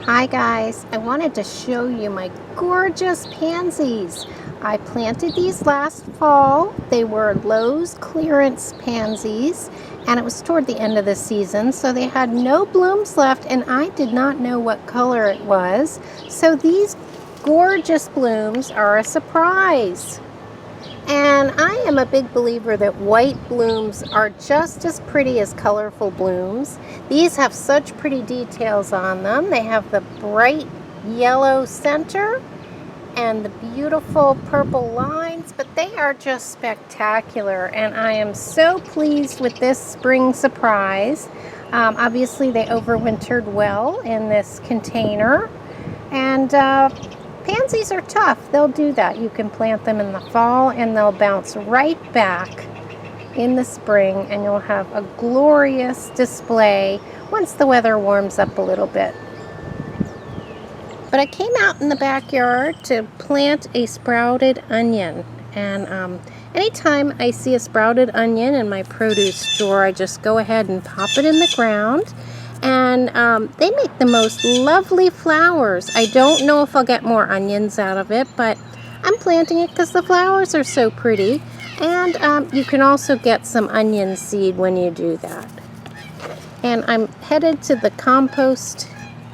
Hi guys, I wanted to show you my gorgeous pansies. I planted these last fall. They were Lowe's clearance pansies and it was toward the end of the season, so they had no blooms left and I did not know what color it was. So these gorgeous blooms are a surprise. And I am a big believer that white blooms are just as pretty as colorful blooms. These have such pretty details on them. They have the bright yellow center and the beautiful purple lines, but they are just spectacular. And I am so pleased with this spring surprise. Obviously they overwintered well in this container. And pansies are tough. They'll do that. You can plant them in the fall and they'll bounce right back in the spring and you'll have a glorious display once the weather warms up a little bit. But I came out in the backyard to plant a sprouted onion, and anytime I see a sprouted onion in my produce drawer, I just go ahead and pop it in the ground. And they make the most lovely flowers. I don't know if I'll get more onions out of it, but I'm planting it because the flowers are so pretty. And you can also get some onion seed when you do that. And I'm headed to the compost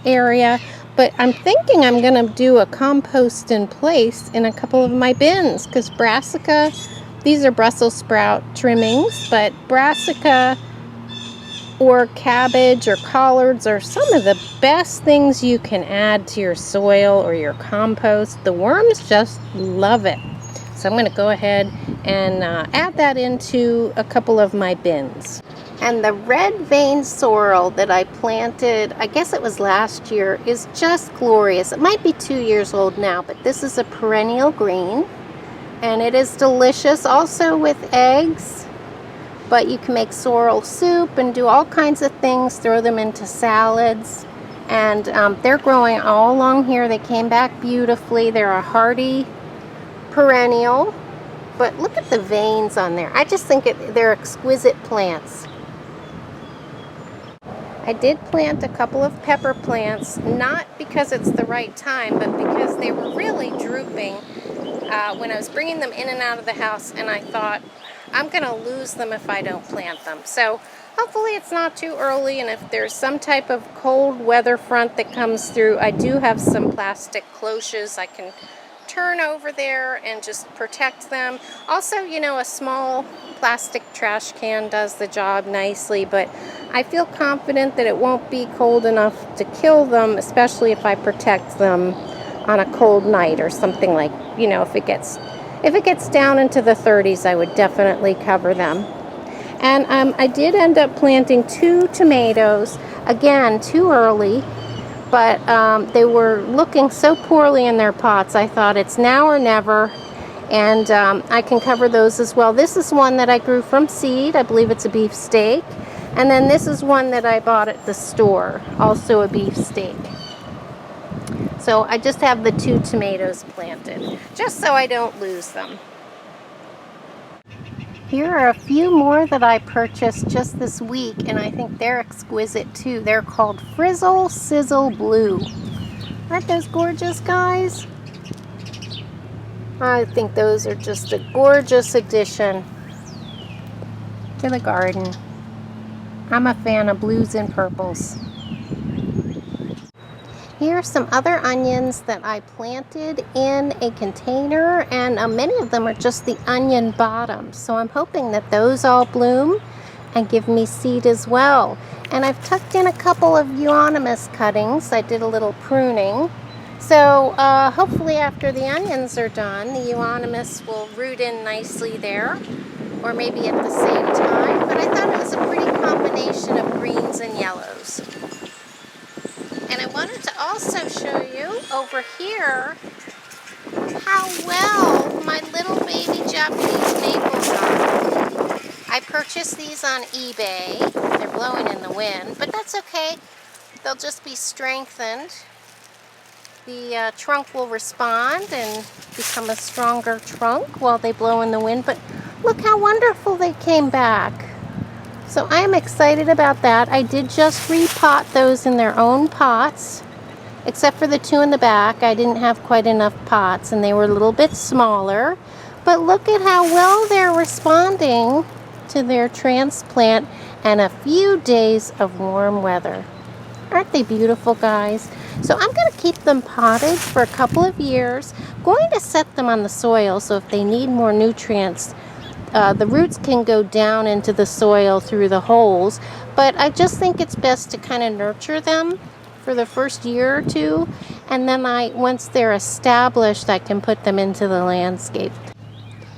area, but I'm thinking I'm going to do a compost in place in a couple of my bins because brassica, these are Brussels sprout trimmings, but brassica or cabbage or collards are some of the best things you can add to your soil or your compost. The worms just love it. So I'm going to go ahead and add that into a couple of my bins. And the red vein sorrel that I planted, I guess it was last year, is just glorious. It might be 2 years old now, but this is a perennial green. And it is delicious also with eggs. But you can make sorrel soup and do all kinds of things, throw them into salads. And they're growing all along here. They came back beautifully. They're a hardy perennial. But look at the veins on there. I just think they're exquisite plants. I did plant a couple of pepper plants, not because it's the right time, but because they were really drooping when I was bringing them in and out of the house, and I thought, I'm going to lose them if I don't plant them. So hopefully it's not too early, and if there's some type of cold weather front that comes through, I do have some plastic cloches I can turn over there and just protect them. Also, you know, a small plastic trash can does the job nicely, but I feel confident that it won't be cold enough to kill them, especially if I protect them on a cold night or something, like, you know, if it gets down into the 30s, I would definitely cover them. And I did end up planting 2 tomatoes, again, too early, but they were looking so poorly in their pots. I thought it's now or never, and I can cover those as well. This is one that I grew from seed. I believe it's a beefsteak. And then this is one that I bought at the store, also a beefsteak. So I just have the 2 tomatoes planted, just so I don't lose them. Here are a few more that I purchased just this week, and I think they're exquisite too. They're called Frizzle Sizzle Blue. Aren't those gorgeous, guys? I think those are just a gorgeous addition to the garden. I'm a fan of blues and purples. Here are some other onions that I planted in a container, and many of them are just the onion bottoms. So I'm hoping that those all bloom and give me seed as well. And I've tucked in a couple of euonymus cuttings. I did a little pruning. So hopefully after the onions are done, the euonymus will root in nicely there, or maybe at the same time. But I thought it was a pretty combination of greens and yellows. And I wanted to also show you over here how well my little baby Japanese maples are. I purchased these on eBay. They're blowing in the wind, but that's okay. They'll just be strengthened. The trunk will respond and become a stronger trunk while they blow in the wind. But look how wonderful they came back. So I am excited about that. I did just repot those in their own pots. except for the two in the back. I didn't have quite enough pots and they were a little bit smaller. But look at how well they're responding to their transplant and a few days of warm weather. Aren't they beautiful, guys? So I'm going to keep them potted for a couple of years. I'm going to set them on the soil so if they need more nutrients, the roots can go down into the soil through the holes. But I just think it's best to kind of nurture them for the first year or two. And then once they're established, I can put them into the landscape.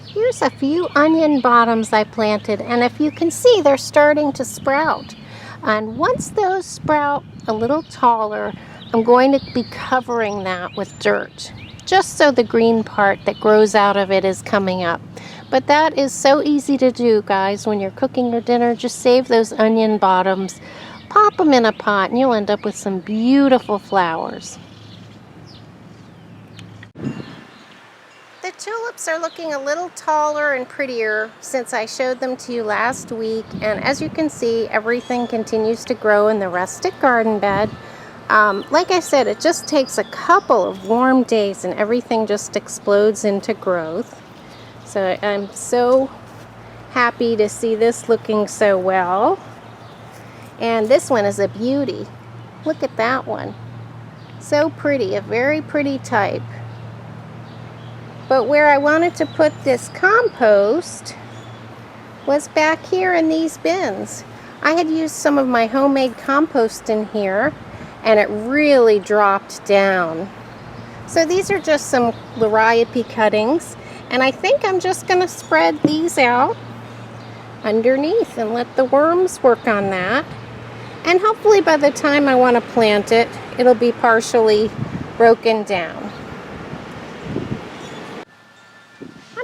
Here's a few onion bottoms I planted, and if you can see, they're starting to sprout. And once those sprout a little taller, I'm going to be covering that with dirt, just so the green part that grows out of it is coming up. But that is so easy to do, guys. When you're cooking your dinner, just save those onion bottoms, pop them in a pot, and you'll end up with some beautiful flowers. The tulips are looking a little taller and prettier since I showed them to you last week, and as you can see, everything continues to grow in the rustic garden bed. Like I said, it just takes a couple of warm days and everything just explodes into growth. So I'm so happy to see this looking so well. And this one is a beauty. Look at that one. So pretty, a very pretty type. But where I wanted to put this compost was back here in these bins. I had used some of my homemade compost in here and it really dropped down. So these are just some liriope cuttings, and I think I'm just going to spread these out underneath and let the worms work on that. And hopefully by the time I want to plant it, it'll be partially broken down.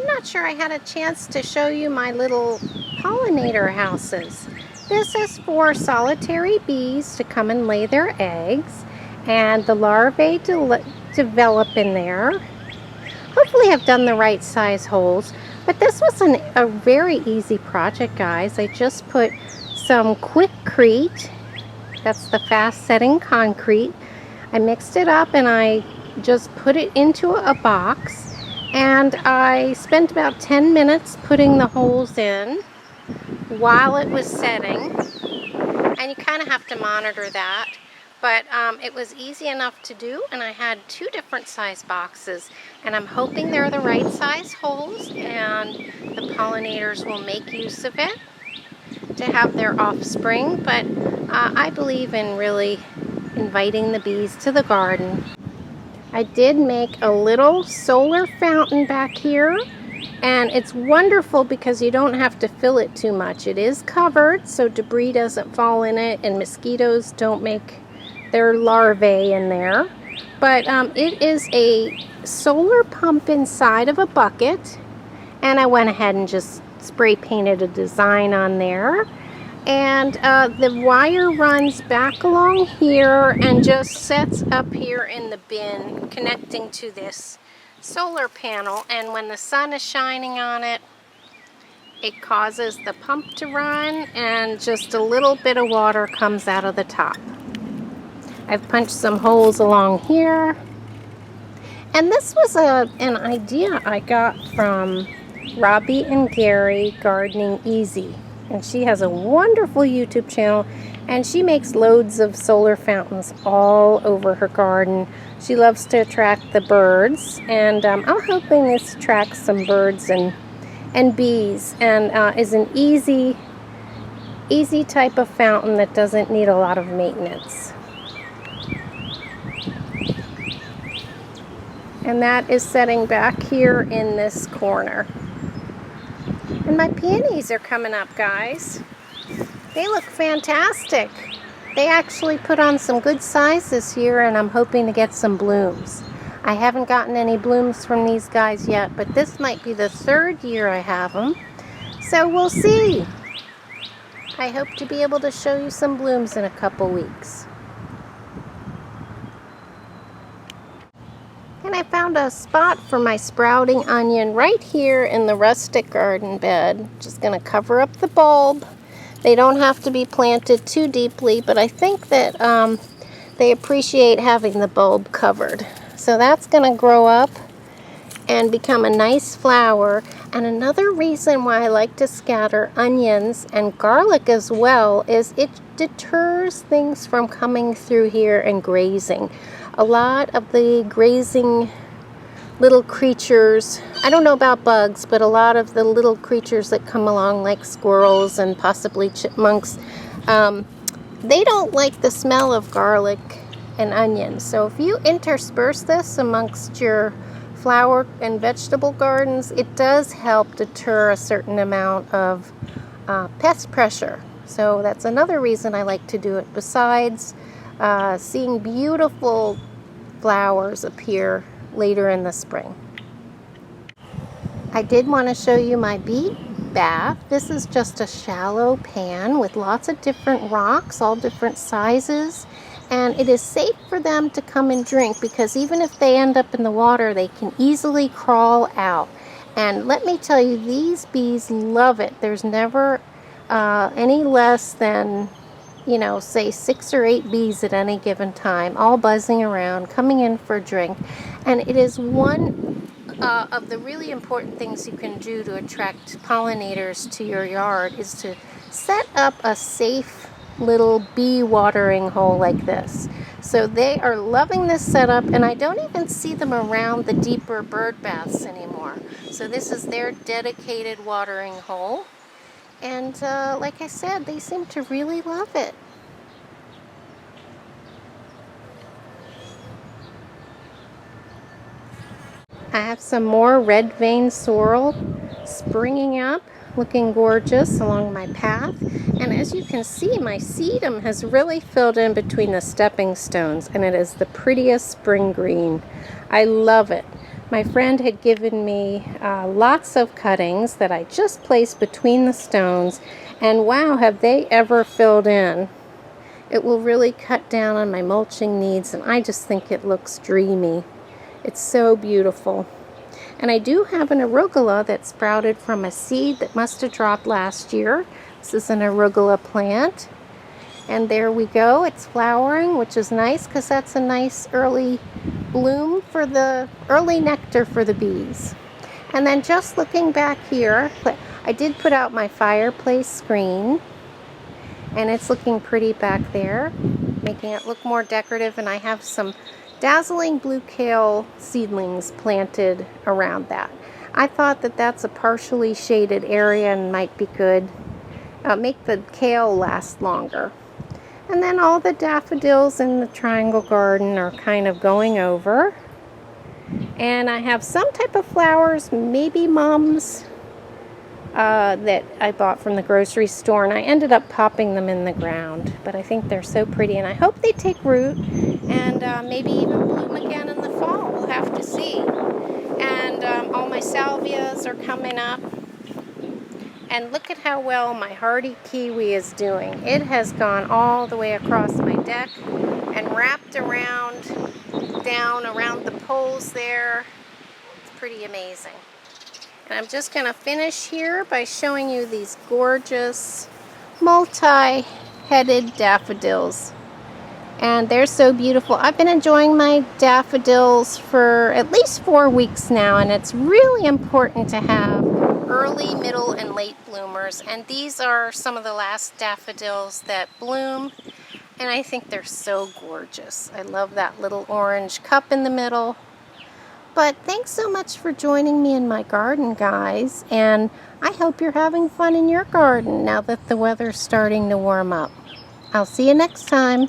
Not sure I had a chance to show you my little pollinator houses. This is for solitary bees to come and lay their eggs, and the larvae develop in there. Hopefully I've done the right size holes, but this was a very easy project, guys. I just put some Quickcrete, that's the fast setting concrete. I mixed it up and I just put it into a box. And I spent about 10 minutes putting the holes in while it was setting. And you kind of have to monitor that. But it was easy enough to do, and I had 2 different size boxes. And I'm hoping they're the right size holes and the pollinators will make use of it to have their offspring. But I believe in really inviting the bees to the garden. I did make a little solar fountain back here, and it's wonderful because you don't have to fill it too much. It is covered so debris doesn't fall in it and mosquitoes don't make their larvae in there. But it is a solar pump inside of a bucket, and I went ahead and just spray painted a design on there. And the wire runs back along here and just sets up here in the bin connecting to this solar panel. And when the sun is shining on it, it causes the pump to run and just a little bit of water comes out of the top. I've punched some holes along here. And this was an idea I got from Robbie and Gary Gardening Easy. And she has a wonderful YouTube channel, and she makes loads of solar fountains all over her garden. She loves to attract the birds, and I'm hoping this attracts some birds and bees, and is an easy type of fountain that doesn't need a lot of maintenance. And that is setting back here in this corner. And my peonies are coming up, guys. They look fantastic. They actually put on some good size this year, and I'm hoping to get some blooms. I haven't gotten any blooms from these guys yet, but this might be the 3rd year I have them. So we'll see. I hope to be able to show you some blooms in a couple weeks. And I found a spot for my sprouting onion right here in the rustic garden bed. Just going to cover up the bulb. They don't have to be planted too deeply, but I think that They appreciate having the bulb covered. So that's going to grow up and become a nice flower. And another reason why I like to scatter onions and garlic as well is it deters things from coming through here and grazing. A lot of the grazing little creatures, I don't know about bugs, but a lot of the little creatures that come along like squirrels and possibly chipmunks, they don't like the smell of garlic and onions. So if you intersperse this amongst your flower and vegetable gardens, it does help deter a certain amount of pest pressure. So that's another reason I like to do it, besides seeing beautiful flowers appear later in the spring. I did want to show you my bee bath. This is just a shallow pan with lots of different rocks, all different sizes, and it is safe for them to come and drink because even if they end up in the water, they can easily crawl out. And let me tell you, these bees love it. There's never any less than, you know, say 6 or 8 bees at any given time, all buzzing around, coming in for a drink. And it is one of the really important things you can do to attract pollinators to your yard is to set up a safe little bee watering hole like this. So they are loving this setup, and I don't even see them around the deeper bird baths anymore. So this is their dedicated watering hole. And like I said, they seem to really love it. I have some more red vein sorrel springing up, looking gorgeous along my path. And as you can see, my sedum has really filled in between the stepping stones, and it is the prettiest spring green. I love it. My friend had given me lots of cuttings that I just placed between the stones, and wow, have they ever filled in. It will really cut down on my mulching needs, and I just think it looks dreamy. It's so beautiful. And I do have an arugula that sprouted from a seed that must have dropped last year. This is an arugula plant. And there we go. It's flowering, which is nice because that's a nice early bloom for the early nectar for the bees. And then just looking back here, I did put out my fireplace screen. And it's looking pretty back there, making it look more decorative. And I have some dazzling blue kale seedlings planted around that. I thought that that's a partially shaded area and might be good. Make the kale last longer. And then all the daffodils in the triangle garden are kind of going over. And I have some type of flowers, maybe mums, that I bought from the grocery store, and I ended up popping them in the ground. But I think they're so pretty, and I hope they take root and maybe even bloom again in the fall. We'll have to see. And all my salvias are coming up. And look at how well my hardy kiwi is doing. It has gone all the way across my deck and wrapped around, down around the poles there. It's pretty amazing. And I'm just going to finish here by showing you these gorgeous multi-headed daffodils. And they're so beautiful. I've been enjoying my daffodils for at least 4 weeks now, and it's really important to have early, middle, and late bloomers. And these are some of the last daffodils that bloom, and I think they're so gorgeous. I love that little orange cup in the middle. But thanks so much for joining me in my garden, guys, and I hope you're having fun in your garden now that the weather's starting to warm up. I'll see you next time.